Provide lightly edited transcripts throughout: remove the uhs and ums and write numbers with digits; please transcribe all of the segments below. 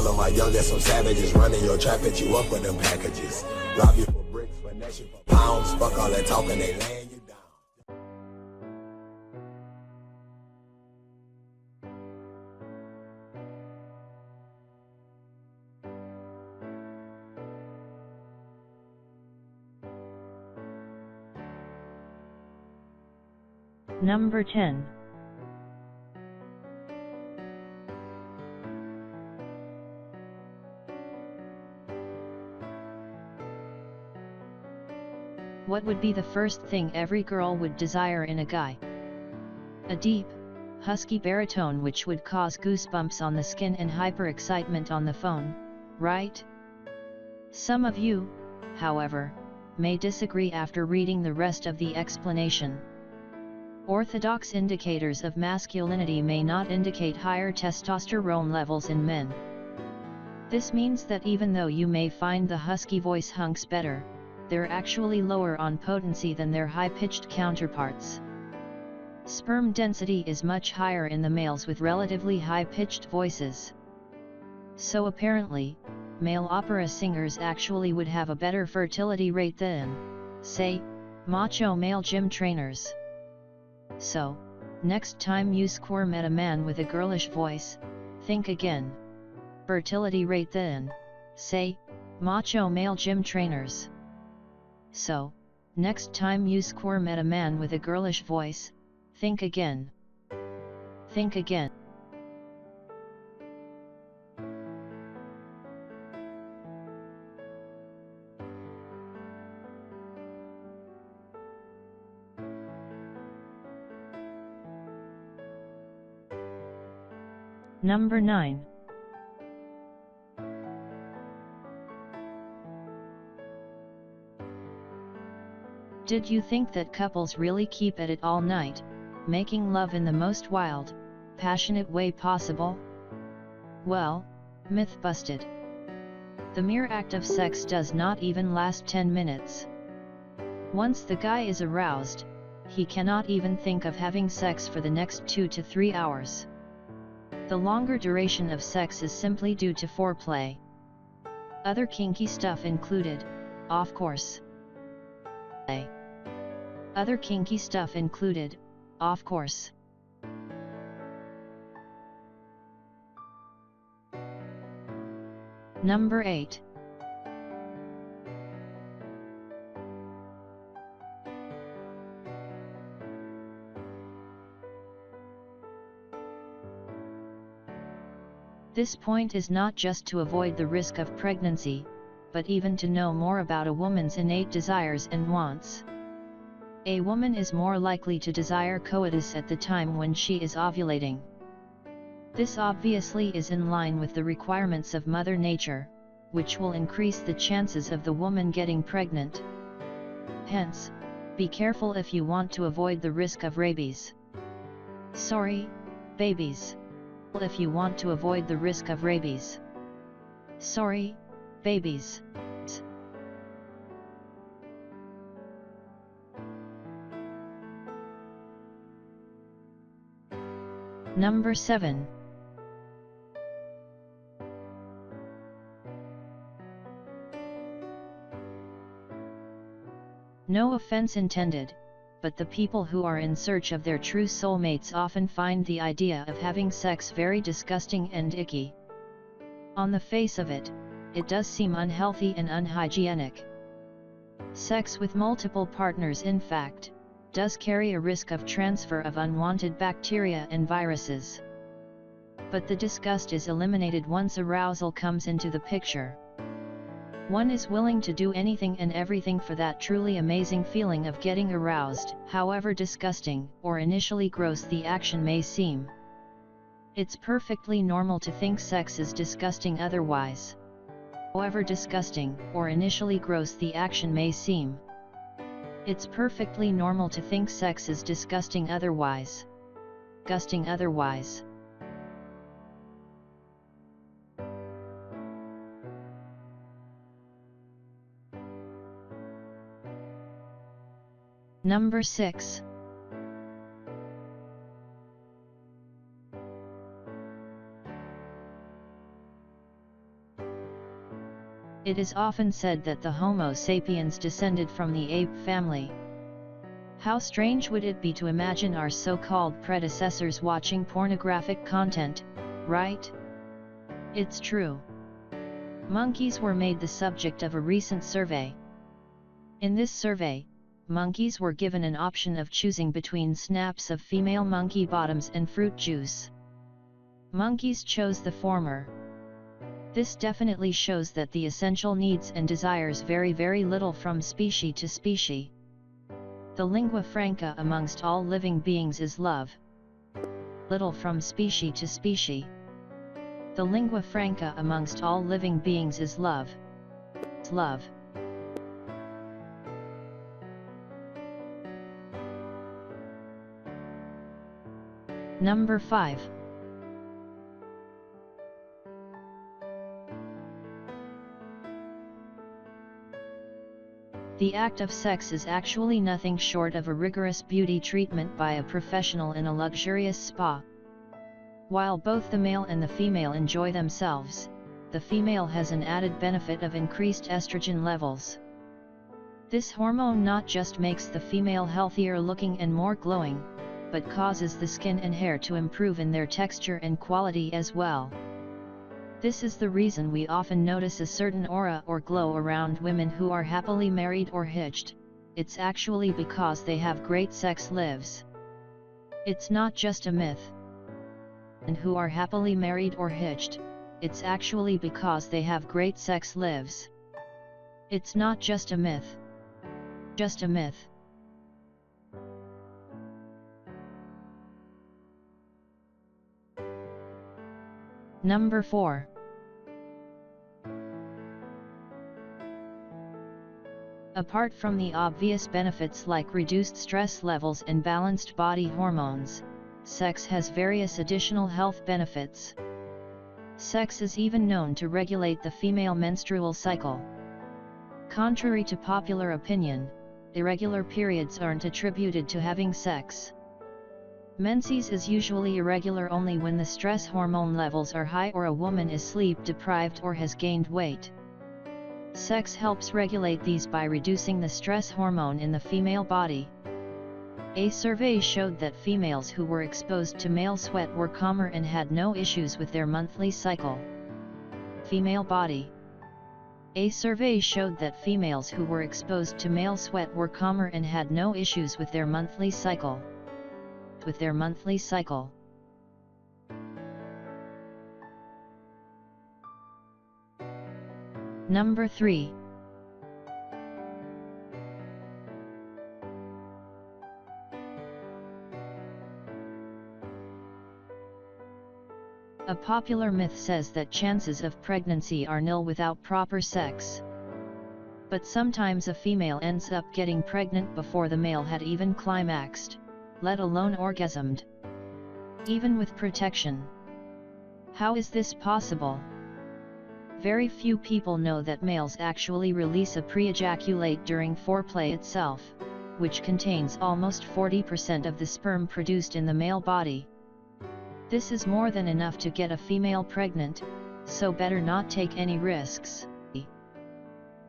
of my youngest, some savages running your trap, at you up with them packages. Rob you for bricks, finesse you for pounds. Fuck all that talking, they laying you down. Number 10. What would be the first thing every girl would desire in a guy? A deep, husky baritone which would cause goosebumps on the skin and hyper-excitement on the phone, right? Some of you, however, may disagree after reading the rest of the explanation. Orthodox indicators of masculinity may not indicate higher testosterone levels in men. This means that even though you may find the husky voice hunks better, they're actually lower on potency than their high-pitched counterparts. Sperm density is much higher in the males with relatively high-pitched voices. So apparently, male opera singers actually would have a better fertility rate than, say, macho male gym trainers. So, next time you met a man with a girlish voice, think again. Fertility rate than, say, macho male gym trainers. So, next time you met a man with a girlish voice, think again. Think again. Number 9. Did you think that couples really keep at it all night, making love in the most wild, passionate way possible? Well, myth busted. The mere act of sex does not even last 10 minutes. Once the guy is aroused, he cannot even think of having sex for the next 2 to 3 hours. The longer duration of sex is simply due to foreplay. Other kinky stuff included, of course. Other kinky stuff included, of course. Number 8. This point is not just to avoid the risk of pregnancy, but even to know more about a woman's innate desires and wants. A woman is more likely to desire coitus at the time when she is ovulating. This obviously is in line with the requirements of Mother Nature, which will increase the chances of the woman getting pregnant. Hence, be careful if you want to avoid the risk of rabies. Sorry, babies. If you want to avoid the risk of rabies. Sorry, babies. Number 7. No offense intended, but the people who are in search of their true soulmates often find the idea of having sex very disgusting and icky. On the face of it, it does seem unhealthy and unhygienic. Sex with multiple partners, in fact, does carry a risk of transfer of unwanted bacteria and viruses. But the disgust is eliminated once arousal comes into the picture. One is willing to do anything and everything for that truly amazing feeling of getting aroused, however disgusting or initially gross the action may seem. It's perfectly normal to think sex is disgusting otherwise. However disgusting or initially gross the action may seem. It's perfectly normal to think sex is disgusting otherwise. Disgusting otherwise. Number 6. It is often said that the Homo sapiens descended from the ape family. How strange would it be to imagine our so-called predecessors watching pornographic content, right? It's true. Monkeys were made the subject of a recent survey. In this survey, monkeys were given an option of choosing between snaps of female monkey bottoms and fruit juice. Monkeys chose the former. This definitely shows that the essential needs and desires vary very little from species to species. The lingua franca amongst all living beings is love. Little from species to species. The lingua franca amongst all living beings is love. Love. Number 5. The act of sex is actually nothing short of a rigorous beauty treatment by a professional in a luxurious spa. While both the male and the female enjoy themselves, the female has an added benefit of increased estrogen levels. This hormone not just makes the female healthier looking and more glowing, but causes the skin and hair to improve in their texture and quality as well. This is the reason we often notice a certain aura or glow around women who are happily married or hitched. It's actually because they have great sex lives. It's not just a myth. And who are happily married or hitched, it's actually because they have great sex lives. It's not just a myth. Just a myth. Number 4. Apart from the obvious benefits like reduced stress levels and balanced body hormones, sex has various additional health benefits. Sex is even known to regulate the female menstrual cycle. Contrary to popular opinion, irregular periods aren't attributed to having sex. Menses is usually irregular only when the stress hormone levels are high or a woman is sleep deprived or has gained weight. Sex helps regulate these by reducing the stress hormone in the female body. A survey showed that females who were exposed to male sweat were calmer and had no issues with their monthly cycle. Female body. A survey showed that females who were exposed to male sweat were calmer and had no issues with their monthly cycle. Number 3. A popular myth says that chances of pregnancy are nil without proper sex. But sometimes a female ends up getting pregnant before the male had even climaxed, let alone orgasmed. Even with protection. How is this possible? Very few people know that males actually release a pre-ejaculate during foreplay itself, which contains almost 40% of the sperm produced in the male body. This is more than enough to get a female pregnant, so better not take any risks.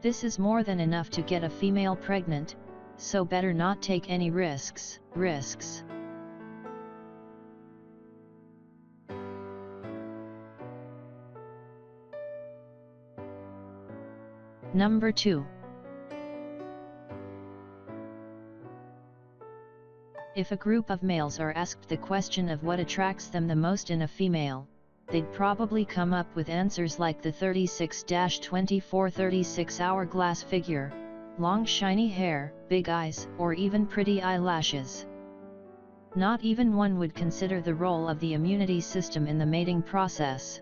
This is more than enough to get a female pregnant, so better not take any risks. Number 2. If a group of males are asked the question of what attracts them the most in a female, they'd probably come up with answers like the 36-24-36 hourglass figure, long shiny hair, big eyes, or even pretty eyelashes. Not even one would consider the role of the immunity system in the mating process.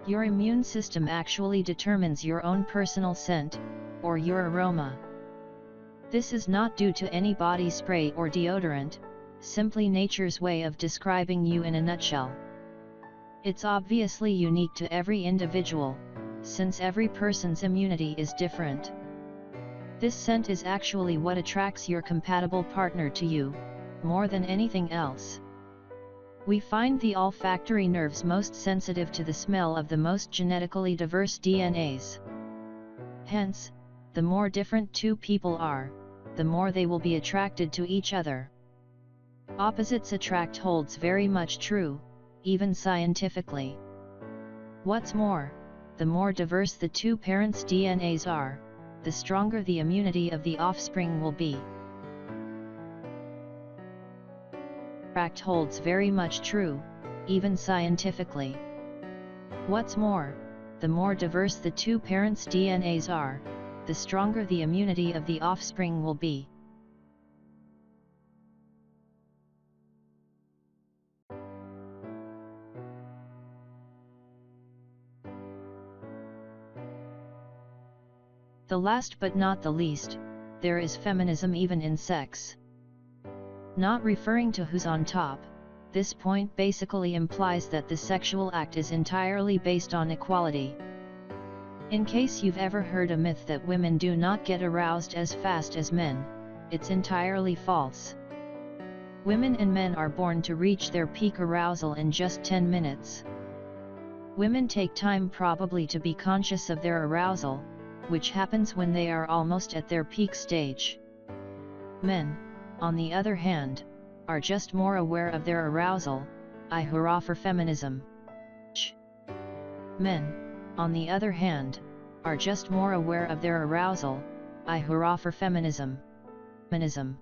Your immune system actually determines your own personal scent, or your aroma. This is not due to any body spray or deodorant, simply nature's way of describing you in a nutshell. It's obviously unique to every individual, since every person's immunity is different. This scent is actually what attracts your compatible partner to you, more than anything else. We find the olfactory nerves most sensitive to the smell of the most genetically diverse DNAs. Hence, the more different two people are, the more they will be attracted to each other. Opposites attract holds very much true, even scientifically. What's more, the more diverse the two parents' DNAs are, the stronger the immunity of the offspring will be. Attract holds very much true, even scientifically. What's more, the more diverse the two parents' DNAs are, the stronger the immunity of the offspring will be. The last but not the least, there is feminism even in sex. Not referring to who's on top, this point basically implies that the sexual act is entirely based on equality. In case you've ever heard a myth that women do not get aroused as fast as men, it's entirely false. Women and men are born to reach their peak arousal in just 10 minutes. Women take time probably to be conscious of their arousal, which happens when they are almost at their peak stage. Men, on the other hand, are just more aware of their arousal. I hurrah for feminism. Men, on the other hand, are just more aware of their arousal. I hurrah for feminism. Feminism.